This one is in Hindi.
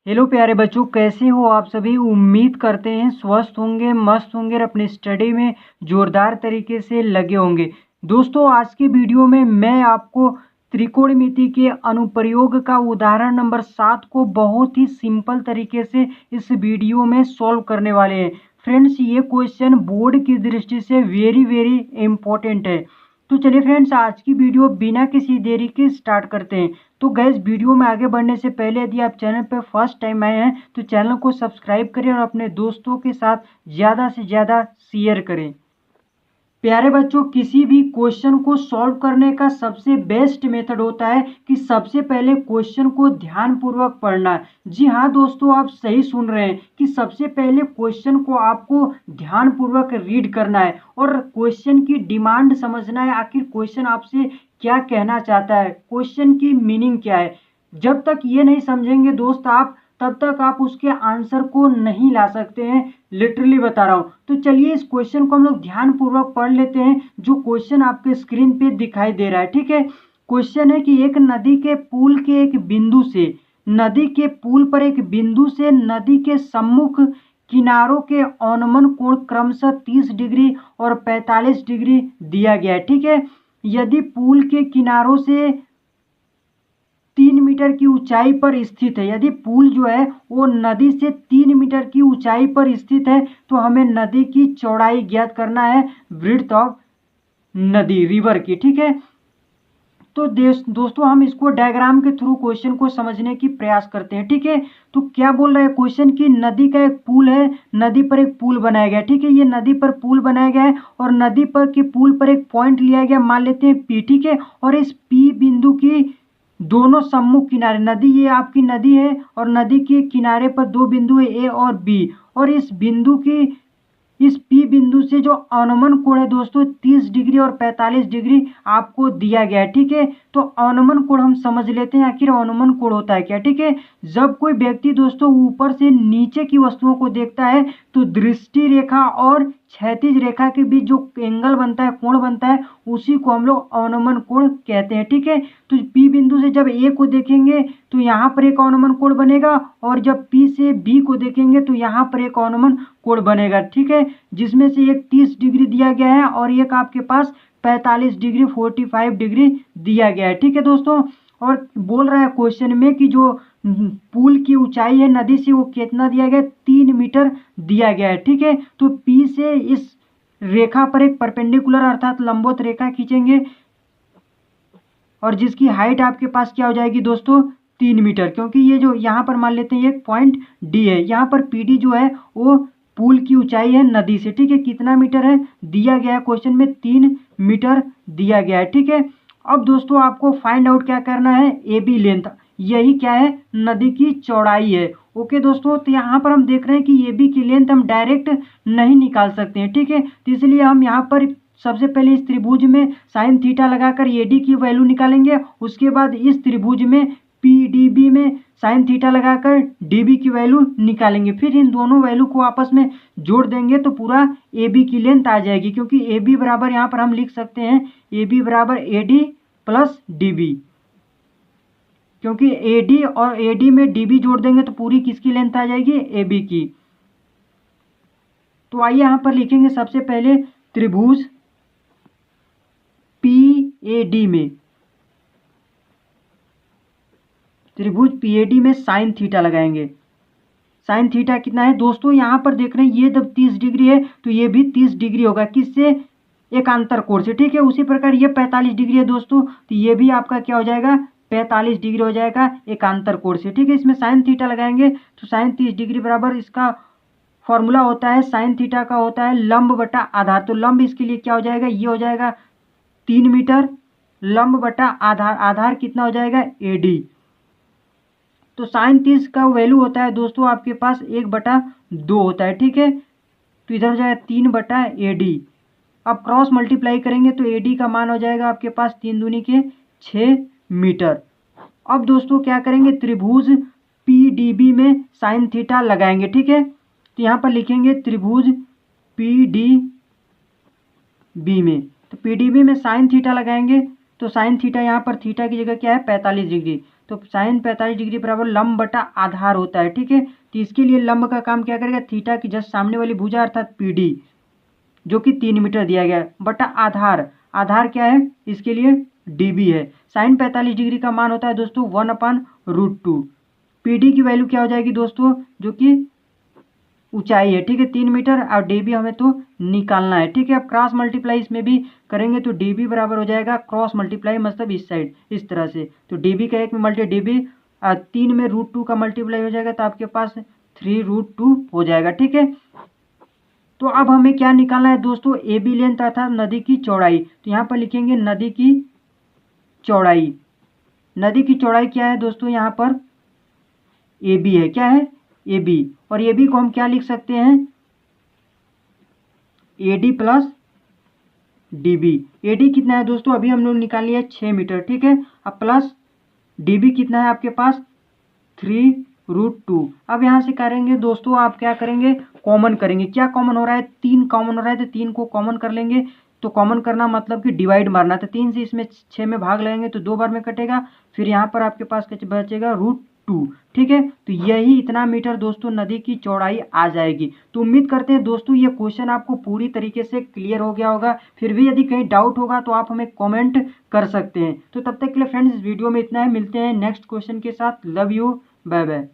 हेलो प्यारे बच्चों, कैसे हो आप सभी। उम्मीद करते हैं स्वस्थ होंगे, मस्त होंगे और अपनी स्टडी में जोरदार तरीके से लगे होंगे। दोस्तों, आज की वीडियो में मैं आपको त्रिकोणमिति के अनुप्रयोग का उदाहरण नंबर 7 को बहुत ही सिंपल तरीके से इस वीडियो में सॉल्व करने वाले हैं। फ्रेंड्स, ये क्वेश्चन बोर्ड की दृष्टि से वेरी वेरी इम्पोर्टेंट है। तो चलिए फ्रेंड्स, आज की वीडियो बिना किसी देरी के स्टार्ट करते हैं। तो गैस, वीडियो में आगे बढ़ने से पहले यदि आप चैनल पर फर्स्ट टाइम आए हैं तो चैनल को सब्सक्राइब करें और अपने दोस्तों के साथ ज़्यादा से ज़्यादा शेयर करें। प्यारे बच्चों, किसी भी क्वेश्चन को सॉल्व करने का सबसे बेस्ट मेथड होता है कि सबसे पहले क्वेश्चन को ध्यानपूर्वक पढ़ना। जी हाँ दोस्तों, आप सही सुन रहे हैं कि सबसे पहले क्वेश्चन को आपको ध्यानपूर्वक रीड करना है और क्वेश्चन की डिमांड समझना है। आखिर क्वेश्चन आपसे क्या कहना चाहता है, क्वेश्चन की मीनिंग क्या है। जब तक ये नहीं समझेंगे दोस्त आप, तब तक आप उसके आंसर को नहीं ला सकते हैं। लिटरली बता रहा हूँ। तो चलिए इस क्वेश्चन को हम लोग ध्यान पूर्वक पढ़ लेते हैं, जो क्वेश्चन आपके स्क्रीन पे दिखाई दे रहा है। ठीक है, क्वेश्चन है कि एक नदी के पुल के एक बिंदु से, नदी के पुल पर एक बिंदु से नदी के सम्मुख किनारों के अवनमन कोण क्रमशः 30 डिग्री और 45 डिग्री दिया गया है। ठीक है, यदि पुल के किनारों से 3 मीटर की ऊंचाई पर स्थित है, यदि पुल जो है वो नदी से 3 मीटर की ऊंचाई पर स्थित है, तो हमें नदी की चौड़ाई ज्ञात करना है, ब्रीड्थ ऑफ नदी, रिवर की। ठीक है, तो दोस्तों हम इसको डायग्राम के थ्रू क्वेश्चन को समझने की प्रयास करते हैं। ठीक है, तो क्या बोल रहा है क्वेश्चन की नदी का एक पुल है, नदी पर एक पुल बनाया गया। ठीक है, ये नदी पर पुल बनाया गया है और नदी पर के पुल पर एक पॉइंट लिया गया, मान लेते हैं पी। ठीक है, और इस पी बिंदु की दोनों सम्मुख किनारे, नदी ये आपकी नदी है और नदी के किनारे पर दो बिंदु है ए और बी, और इस बिंदु की, इस पी बिंदु से जो अवनमन कोण है दोस्तों 30 डिग्री और 45 डिग्री आपको दिया गया है। ठीक है, तो अवनमन कोण हम समझ लेते हैं, आखिर अवनमन कोण होता है क्या। ठीक है, जब कोई व्यक्ति दोस्तों ऊपर से नीचे की वस्तुओं को देखता है तो दृष्टि रेखा और क्षैतिज रेखा के बीच जो एंगल बनता है, कोण बनता है, उसी को हम लोग अवनमन कोण कहते हैं। ठीक है, तो पी बिंदु से जब ए को देखेंगे तो यहाँ पर एक अवनमन कोण बनेगा, और जब पी से बी को देखेंगे तो यहाँ पर एक अवनमन कोण बनेगा। ठीक है, जिसमें से एक 30 डिग्री दिया गया है और एक आपके पास 45 डिग्री 45 डिग्री दिया गया है। ठीक है दोस्तों, और बोल रहा है क्वेश्चन में कि जो पुल की ऊंचाई है नदी से वो कितना दिया गया है, 3 मीटर दिया गया है। ठीक है, तो पी से इस रेखा पर एक परपेंडिकुलर अर्थात लंबवत रेखा खींचेंगे और जिसकी हाइट आपके पास क्या हो जाएगी दोस्तों, 3 मीटर, क्योंकि ये जो यहाँ पर मान लेते हैं एक पॉइंट डी है, यहाँ पर पी डी जो है वो पुल की ऊंचाई है नदी से। ठीक है, कितना मीटर है दिया गया है क्वेश्चन में, 3 मीटर दिया गया है। ठीक है, अब दोस्तों आपको फाइंड आउट क्या करना है, ए बी लेंथ, यही क्या है, नदी की चौड़ाई है। ओके दोस्तों, तो यहाँ पर हम देख रहे हैं कि ए बी की लेंथ हम डायरेक्ट नहीं निकाल सकते हैं। ठीक है, तो इसलिए हम यहाँ पर सबसे पहले इस त्रिभुज में साइन थीटा लगाकर एडी की वैल्यू निकालेंगे, उसके बाद इस त्रिभुज में पीडीबी में साइन थीटा लगाकर डीबी की वैल्यू निकालेंगे, फिर इन दोनों वैल्यू को आपस में जोड़ देंगे तो पूरा ए बी की लेंथ आ जाएगी, क्योंकि ए बी बराबर यहाँ पर हम लिख सकते हैं ए बी बराबर A D plus D B, क्योंकि ए डी और ए डी में डी बी जोड़ देंगे तो पूरी किसकी लेंथ आ जाएगी, ए बी की। तो आइए यहाँ पर लिखेंगे सबसे पहले त्रिभुज पी ए डी में, त्रिभुज पीएडी में साइन थीटा लगाएंगे। साइन थीटा कितना है दोस्तों, यहाँ पर देख रहे हैं ये जब 30 डिग्री है तो ये भी 30 डिग्री होगा, किससे, एकांतर कोण से। ठीक है, उसी प्रकार ये 45 डिग्री है दोस्तों, तो ये भी आपका क्या हो जाएगा, 45 डिग्री हो जाएगा एकांतर कोण से। ठीक है, इसमें साइन थीटा लगाएंगे तो साइन 30 डिग्री बराबर, इसका फॉर्मूला होता है साइन थीटा का होता है लंब बटा आधार, तो लंब इसके लिए क्या हो जाएगा, ये हो जाएगा 3 मीटर, लंब बटा आधार, आधार कितना हो जाएगा, ए डी। तो साइन 30 का वैल्यू होता है दोस्तों आपके पास 1/2 होता है। ठीक है, तो इधर हो जाएगा 3/AD। अब क्रॉस मल्टीप्लाई करेंगे तो AD का मान हो जाएगा आपके पास 3 दूनी के 6 मीटर। अब दोस्तों क्या करेंगे, त्रिभुज PDB में साइन थीटा लगाएंगे। ठीक है, तो यहाँ पर लिखेंगे त्रिभुज PDB में, तो PDB में साइन थीटा लगाएंगे तो साइन थीटा यहाँ पर थीटा की जगह क्या है, 45 डिग्री, तो साइन 45 डिग्री बराबर लंब बटा आधार होता है। ठीक है, तो इसके लिए लंब का काम क्या करेगा, थीटा की जस्ट सामने वाली भुजा अर्थात पीडी जो कि 3 मीटर दिया गया है बटा आधार, आधार क्या है इसके लिए डीबी है। साइन 45 डिग्री का मान होता है दोस्तों 1/√2। पीडी की वैल्यू क्या हो जाएगी दोस्तों, जो कि ऊंचाई है। ठीक है, 3 मीटर और डीबी हमें तो निकालना है। ठीक है, अब क्रॉस मल्टीप्लाई इसमें भी करेंगे तो डीबी बराबर हो जाएगा क्रॉस मल्टीप्लाई मतलब इस साइड इस तरह से, तो डीबी का 1 में मल्टी डीबी 3 में √2 का मल्टीप्लाई हो जाएगा तो आपके पास 3√2 हो जाएगा। ठीक है, तो अब हमें क्या निकालना है दोस्तों, ए बी लेंथ अर्थात नदी की चौड़ाई। तो यहाँ पर लिखेंगे नदी की चौड़ाई। नदी की चौड़ाई क्या है दोस्तों, यहाँ पर ए बी है। क्या है, ए बी, और ए बी को हम क्या लिख सकते हैं, A D plus D B. A D कितना है दोस्तों, अभी हम लोग निकाल लिया 6 मीटर। ठीक है, अब प्लस डी बी कितना है आपके पास 3√2। अब यहाँ से करेंगे दोस्तों, आप क्या करेंगे, कॉमन करेंगे। क्या कॉमन हो रहा है, 3 कॉमन हो रहा है, तो 3 को कॉमन कर लेंगे। तो कॉमन करना मतलब कि डिवाइड मारना, तो 3 से इसमें 6 में भाग लगेंगे तो 2 बार में कटेगा, फिर यहाँ पर आपके पास बचेगा √2। ठीक है, तो यही इतना मीटर दोस्तों नदी की चौड़ाई आ जाएगी। तो उम्मीद करते हैं दोस्तों ये क्वेश्चन आपको पूरी तरीके से क्लियर हो गया होगा। फिर भी यदि कहीं डाउट होगा तो आप हमें कमेंट कर सकते हैं। तो तब तक के लिए फ्रेंड्स इस वीडियो में इतना है, मिलते हैं नेक्स्ट क्वेश्चन के साथ। Love you, bye bye.